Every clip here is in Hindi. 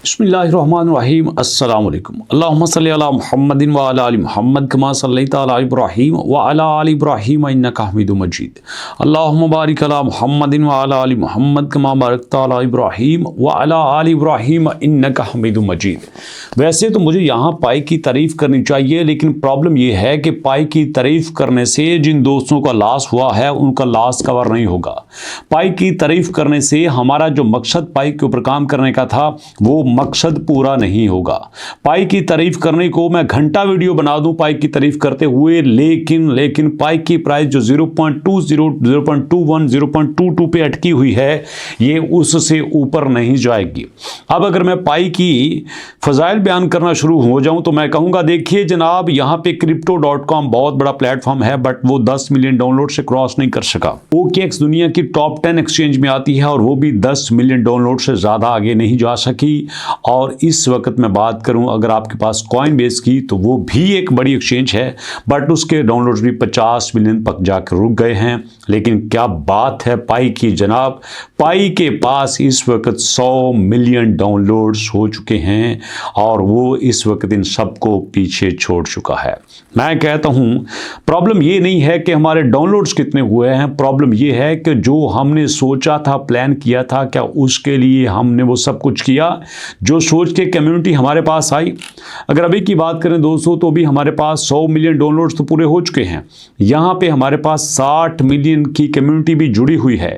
बिस्मिल्लाहिर्रहमानिर्रहीम अस्सलाम वालेकुम अल्लाहुम्मा सल्लि अला मुहम्मदिन व अला आलि मुहम्मद कमा सल्लैता अला इब्राहीम व अला आलि इब्राहीम इन्नका हमीदुम मजीद अल्लाहुम्मा बारिक अला मुहम्मदिन व अला आलि मुहम्मद कमा बारकता अला इब्राहीम व अला आलि इब्राहीम इन्नका हमीदुम मजीद। वैसे तो मुझे यहाँ पाई की तारीफ़ करनी चाहिए, लेकिन प्रॉब्लम ये है कि पाई की तारीफ़ करने से जिन दोस्तों का लॉस हुआ है उनका लॉस कवर नहीं होगा। पाई की तारीफ़ करने से हमारा जो मकसद पाई के ऊपर काम करने का था वो मकसद पूरा नहीं होगा। पाई की तारीफ करने को मैं घंटा वीडियो बना दूं पाई की तारीफ करते हुए, लेकिन पाई की प्राइस जो 0.20, 0.21, 0.22 पे अटकी हुई है ये उससे ऊपर नहीं जाएगी। अब अगर मैं पाई की फजाइल बयान करना शुरू हो जाऊं तो मैं कहूंगा देखिए जनाब, यहां पे crypto.com बहुत बड़ा प्लेटफॉर्म है, बट वो 10 मिलियन डाउनलोड से क्रॉस नहीं कर सका। OKX दुनिया की टॉप 10 एक्सचेंज में आती है और वो भी 10 मिलियन डाउनलोड से ज्यादा आगे नहीं जा सकी। और इस वक्त मैं बात करूं अगर आपके पास कॉइनबेस की, तो वो भी एक बड़ी एक्सचेंज है, बट उसके डाउनलोड्स भी 50 मिलियन तक जाकर रुक गए हैं। लेकिन क्या बात है पाई की जनाब, पाई के पास इस वक्त 100 मिलियन डाउनलोड्स हो चुके हैं और वो इस वक्त इन सबको पीछे छोड़ चुका है। मैं कहता हूं प्रॉब्लम ये नहीं है कि हमारे डाउनलोड्स कितने हुए हैं, प्रॉब्लम ये है कि जो हमने सोचा था, प्लान किया था, क्या उसके लिए हमने वो सब कुछ किया जो सोच के कम्युनिटी हमारे पास आई। अगर अभी की बात करें दोस्तों तो अभी हमारे पास 100 मिलियन डाउनलोड्स तो पूरे हो चुके हैं। यहाँ पे हमारे पास 60 मिलियन की कम्युनिटी भी जुड़ी हुई है,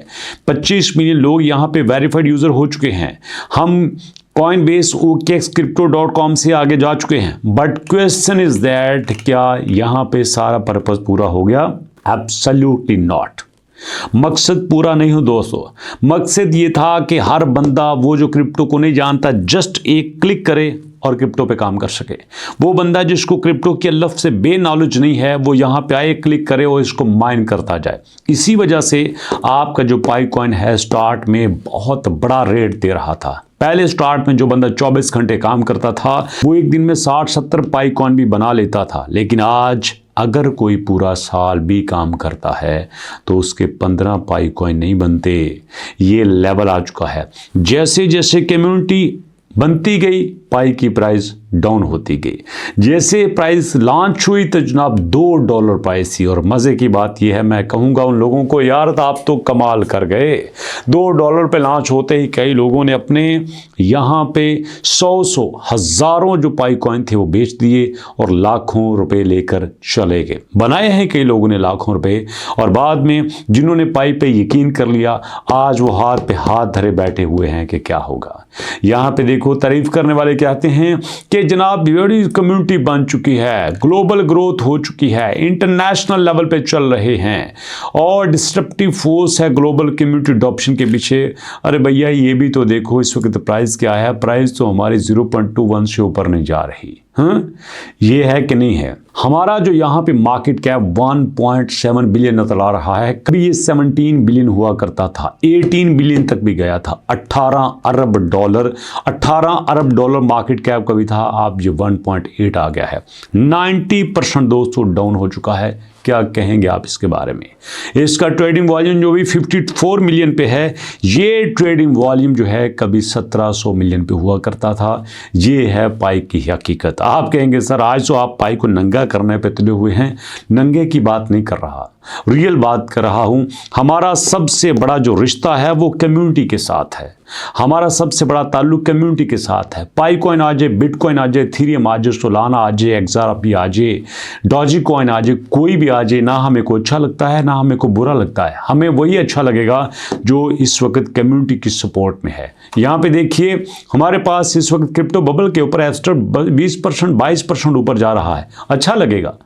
25 मिलियन लोग यहाँ पे वेरीफाइड यूज़र हो चुके हैं। हम कॉइनबेस OKX crypto.com से आगे जा चुके हैं, बट क्वेश्चन इज दैट क्या यहाँ पे सारा पर्पस पूरा हो गया? Absolutely not. मकसद पूरा नहीं हो दोस्तों। मकसद ये था कि हर बंदा वो जो क्रिप्टो को नहीं जानता जस्ट एक क्लिक करे और क्रिप्टो पे काम कर सके। वो बंदा जिसको क्रिप्टो के लफ्ज़ से बे नॉलेज नहीं है वो यहाँ पे आए, क्लिक करे और इसको माइन करता जाए। इसी वजह से आपका जो पाई कॉइन है स्टार्ट में बहुत बड़ा रेट दे रहा था। पहले स्टार्ट में जो बंदा 24 घंटे काम करता था वो एक दिन में 60-70 पाई कॉइन भी बना लेता था, लेकिन आज अगर कोई पूरा साल भी काम करता है तो उसके 15 पाई कॉइन नहीं बनते। ये लेवल आ चुका है। जैसे जैसे कम्युनिटी बनती गई पाई की प्राइस डाउन होती गई। जैसे प्राइस लॉन्च हुई तो जनाब $2 प्राइस थी, और मज़े की बात यह है, मैं कहूँगा उन लोगों को यार आप तो कमाल कर गए। $2 पे लॉन्च होते ही कई लोगों ने अपने यहाँ पे 100 हज़ारों जो पाई कॉइन थे वो बेच दिए और लाखों रुपए लेकर चले गए। बनाए हैं कई लोगों ने लाखों रुपए, और बाद में जिन्होंने पाई पे यकीन कर लिया आज वो हाथ पे हाथ धरे बैठे हुए हैं कि क्या होगा। यहाँ पे देखो तारीफ करने वाले कहते हैं कि जनाब बड़ी कम्युनिटी बन चुकी है, ग्लोबल ग्रोथ हो चुकी है, इंटरनेशनल लेवल पे चल रहे हैं और डिस्ट्रप्टिव फोर्स है ग्लोबल कम्युनिटी अडॉप्शन के पीछे। अरे भैया ये भी तो देखो इस वक्त प्राइस क्या है, प्राइस तो हमारी 0.21 से ऊपर नहीं जा रही। हाँ, ये है कि नहीं है? हमारा जो यहाँ पे मार्केट कैप 1.7 बिलियन नजर आ रहा है, कभी ये 17 बिलियन हुआ करता था, 18 बिलियन तक भी गया था। 18 अरब डॉलर मार्केट कैप कभी था, आप ये 1.8 आ गया है। 90% दोस्तों डाउन हो चुका है। क्या कहेंगे आप इसके बारे में? इसका ट्रेडिंग वॉल्यूम जो भी 54 मिलियन पे है, ये ट्रेडिंग वॉल्यूम जो है कभी 1700 मिलियन पे हुआ करता था। ये है पाई की हकीकत। आप कहेंगे सर आज तो आप पाई को नंगा करने पे तुले हुए हैं। नंगे की बात नहीं कर रहा, रियल बात कर रहा हूं। हमारा सबसे बड़ा जो रिश्ता है वो कम्युनिटी के साथ है। हमारा सबसे बड़ा ताल्लुक कम्युनिटी के साथ है। पाई कॉइन आ जाए, बिटकॉइन आ जाए, थीरियम आ जाए, सोलाना आ जाए, एक्सआरपी आ जाए, डॉजी कॉइन आ जाए, कोई भी आ जाए, ना हमें को अच्छा लगता है ना हमें को बुरा लगता है। हमें वही अच्छा लगेगा जो इस वक्त कम्युनिटी की सपोर्ट में है। यहाँ पे देखिए हमारे पास इस वक्त क्रिप्टो बबल के ऊपर एस्टर 20%, 22% ऊपर जा रहा है। अच्छा लगेगा।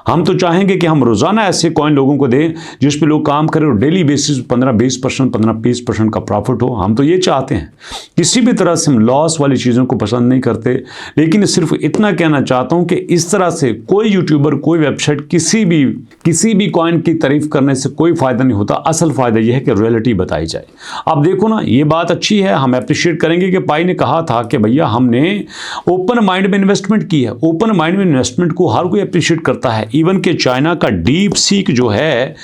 हम तो चाहेंगे कि हम रोज़ाना ऐसे कॉइन लोगों को दें जिस पे लोग काम करें और डेली बेसिस 15-20%, 15-20% का प्रॉफिट हो। हम तो ये चाहते हैं। किसी भी तरह से हम लॉस वाली चीज़ों को पसंद नहीं करते, लेकिन सिर्फ इतना कहना चाहता हूं कि इस तरह से कोई यूट्यूबर, कोई वेबसाइट किसी भी कॉइन की तारीफ करने से कोई फ़ायदा नहीं होता। असल फ़ायदा यह है कि रियलिटी बताई जाए। अब देखो ना, ये बात अच्छी है, हम अप्रिशिएट करेंगे कि पाई ने कहा था कि भैया हमने ओपन माइंड में इन्वेस्टमेंट की है। ओपन माइंड में इन्वेस्टमेंट को हर कोई अप्रिशिएट करता है। इवन के चाइना का डीप सीक जो है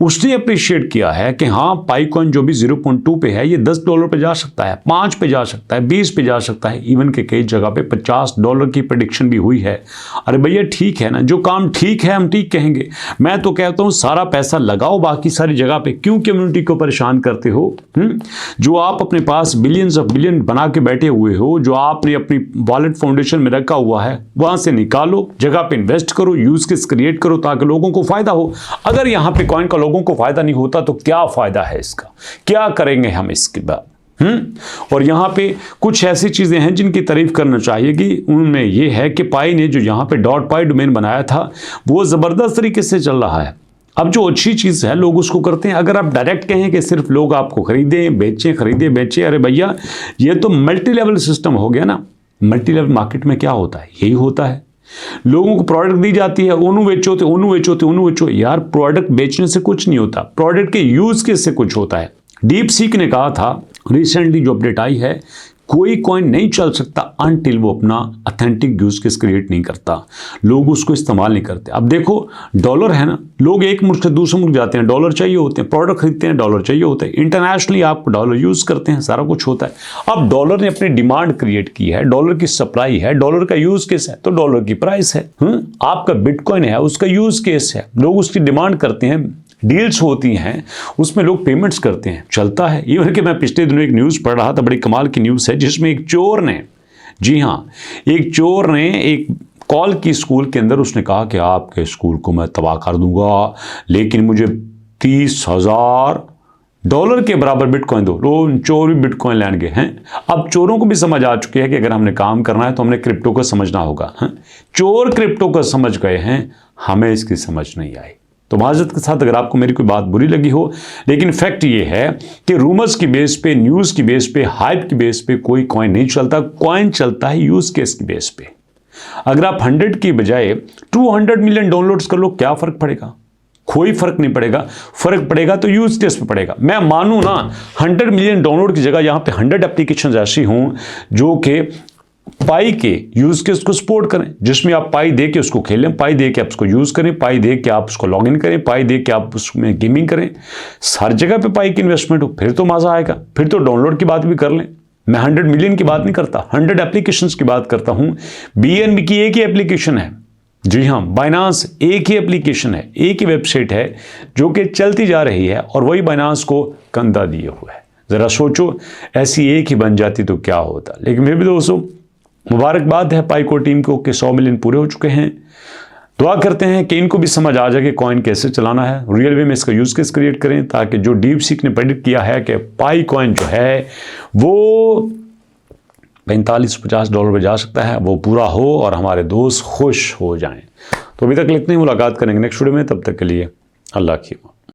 उसने अप्रिशिएट किया है कि हाँ पाई कॉइन जो भी 0.2 पे है ये $10 पे जा सकता है, 5 पे जा सकता है, 20 पे जा सकता है, इवन के कई जगह पे $50 की प्रेडिक्शन भी हुई है। अरे भैया ठीक है ना, जो काम ठीक है हम ठीक कहेंगे। मैं तो कहता हूँ सारा पैसा लगाओ बाकी सारी जगह पे, क्यों कम्युनिटी को परेशान करते हो? जो आप अपने पास बिलियंस ऑफ बिलियन बना के बैठे हुए हो, जो आपने अपनी वॉलेट फाउंडेशन में रखा हुआ है, वहां से निकालो, जगह पे इन्वेस्ट करो, यूज केस क्रिएट करो ताकि लोगों को फायदा हो। अगर यहाँ पे कॉइन का लोगों को फायदा नहीं होता तो क्या फायदा है इसका, क्या करेंगे हम इसके बाद? और यहाँ पे कुछ ऐसी चीजें हैं जिनकी तारीफ करना चाहिए कि उनमें यह है कि पाई ने जो यहाँ पे .py डोमेन बनाया था वो जबरदस्त तरीके से चल रहा है। अब जो अच्छी चीज़ है लोग उसको करते हैं। अगर आप डायरेक्ट कहें कि सिर्फ लोग आपको खरीदें बेचें खरीदें बेचें, अरे भैया ये तो मल्टी लेवल सिस्टम हो गया ना। मल्टी लेवल मार्केट में क्या होता है? यही होता है, लोगों को प्रोडक्ट दी जाती है, ओनू बेचो तो ओनू बेचो तो ओनू बेचो। यार प्रोडक्ट बेचने से कुछ नहीं होता, प्रोडक्ट के यूज केस से कुछ होता है। डीप सीक ने कहा था रिसेंटली जो अपडेट आई है, कोई कॉइन नहीं चल सकता अनटिल वो अपना ऑथेंटिक यूज केस क्रिएट नहीं करता, लोग उसको इस्तेमाल नहीं करते। अब देखो डॉलर है ना, लोग एक मुल्क से दूसरे मुल्क जाते हैं, डॉलर चाहिए होते हैं, प्रोडक्ट खरीदते हैं, डॉलर चाहिए होता है, इंटरनेशनली आप डॉलर यूज करते हैं, सारा कुछ होता है। अब डॉलर ने अपनी डिमांड क्रिएट की है, डॉलर की सप्लाई है, डॉलर का यूज केस है तो डॉलर की प्राइस है। आपका बिटकॉइन है उसका यूज केस है, लोग उसकी डिमांड करते हैं, डील्स होती हैं उसमें लोग पेमेंट्स करते हैं, चलता है। इवन कि मैं पिछले दिनों एक न्यूज़ पढ़ रहा था, बड़ी कमाल की न्यूज़ है, जिसमें एक चोर ने, जी हाँ एक चोर ने एक कॉल की स्कूल के अंदर, उसने कहा कि आपके स्कूल को मैं तबाह कर दूंगा लेकिन मुझे $30,000 के बराबर बिटकॉइन दो। लोग चोर भी बिटकॉइन लैंड गए हैं। अब चोरों को भी समझ आ चुकी है कि अगर हमने काम करना है तो हमने क्रिप्टो को समझना होगा। चोर क्रिप्टो को समझ गए हैं, हमें इसकी समझ नहीं आई। तो माजरत के साथ अगर आपको मेरी कोई बात बुरी लगी हो, लेकिन फैक्ट ये है कि रूमर्स की बेस पे, न्यूज़ की बेस पे, हाइप की बेस पे कोई कॉइन नहीं चलता। कॉइन चलता है यूज केस की बेस पे। अगर आप 100 की बजाय 200 मिलियन डाउनलोड्स कर लो, क्या फर्क पड़ेगा? कोई फर्क नहीं पड़ेगा। फर्क पड़ेगा तो यूज केस पे पड़ेगा। मैं मानूं ना 100 मिलियन डाउनलोड की जगह यहां पे 100 एप्लीकेशन ऐसी हों जो कि पाई के यूज केस को सपोर्ट करें, जिसमें आप पाई दे के उसको खेलें, पाई दे के आप उसको यूज करें, पाई दे के आप उसको लॉगिन करें, पाई दे के आप उसमें गेमिंग करें, हर जगह पे पाई की इन्वेस्टमेंट हो, फिर तो मजा आएगा। फिर तो डाउनलोड की बात भी कर लें। मैं 100 मिलियन की बात नहीं करता, 100 एप्लीकेशंस की बात करता हूं। बीएनबी की एक ही एप्लीकेशन है, जी हाँ बाइनांस एक ही एप्लीकेशन है, एक ही वेबसाइट है जो कि चलती जा रही है और वही बाइनांस को कंधा दिए हुआ है। जरा सोचो ऐसी एक ही बन जाती तो क्या होता। लेकिन फिर भी दोस्तों मुबारकबाद है पाईको टीम को कि 100 मिलियन पूरे हो चुके हैं। दुआ करते हैं कि इनको भी समझ आ जाए कि कॉइन कैसे चलाना है, रियल वे में इसका यूज केस क्रिएट करें ताकि जो डीप सीक ने प्रेडिक्ट किया है कि पाई कॉइन जो है वो $45-50 पे जा सकता है, वो पूरा हो और हमारे दोस्त खुश हो जाएं। तो अभी तक इतनी मुलाकात करेंगे नेक्स्ट वीडियो में, तब तक के लिए अल्लाह की।